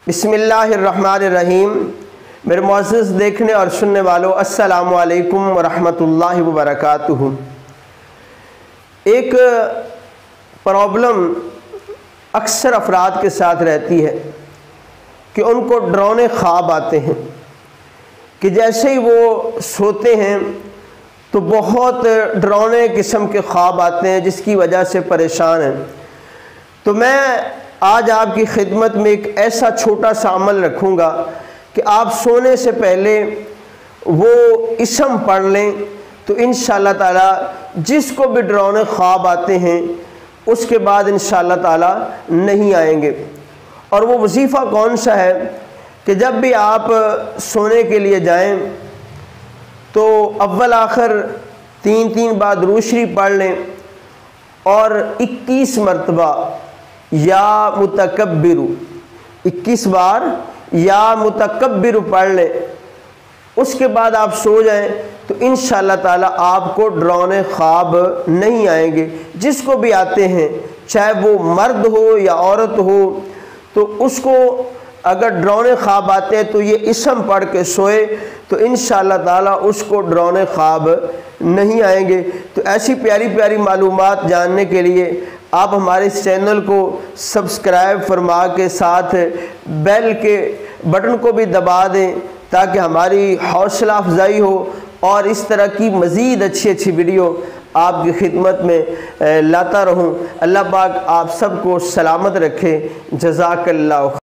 بسم اللہ الرحمن الرحیم۔ میرے معزز دیکھنے اور سننے والوں، السلام علیکم ورحمۃ اللہ وبرکاتہ۔ ایک پرابلم اکثر افراد کے ساتھ رہتی ہے کہ ان کو ڈراؤنے خواب آتے ہیں کہ جیسے ہی وہ سوتے ہیں تو بہت ڈراؤنے قسم کے خواب آتے ہیں جس کی وجہ سے پریشان ہیں۔ تو میں آج آپ کی خدمت میں ایک ایسا چھوٹا سا عمل رکھوں گا کہ آپ سونے سے پہلے وہ اسم پڑھ لیں تو انشاءاللہ تعالی جس کو بھی ڈراؤنے خواب آتے ہیں اس کے بعد انشاءاللہ تعالی نہیں آئیں گے۔ اور وہ وظیفہ کون سا ہے کہ جب بھی آپ سونے کے لیے جائیں تو اول آخر 3 بار درود شریف پڑھ لیں اور 21 مرتبہ یا متکبر 21 بار یا متکبر پڑھ لیں۔ اس کے بعد آپ سو جائیں تو انشاءاللہ تعالی آپ کو ڈراؤنے خواب نہیں آئیں گے۔ جس کو بھی آتے ہیں چاہے وہ مرد ہو یا عورت ہو، تو اس کو اگر ڈراؤنے خواب آتے ہیں تو یہ اسم پڑھ کے سوئے تو انشاءاللہ تعالی اس کو ڈراؤنے خواب نہیں آئیں گے۔ تو ایسی پیاری پیاری معلومات جاننے کے لیے آپ ہمارے اس چینل کو سبسکرائب فرما کے ساتھ بیل کے بٹن کو بھی دبا دیں تاکہ ہماری حوصلہ افزائی ہو اور اس طرح کی مزید اچھی ویڈیو آپ کی خدمت میں لاتا رہوں۔ اللہ پاک آپ سب کو سلامت رکھے۔ جزاک اللہ۔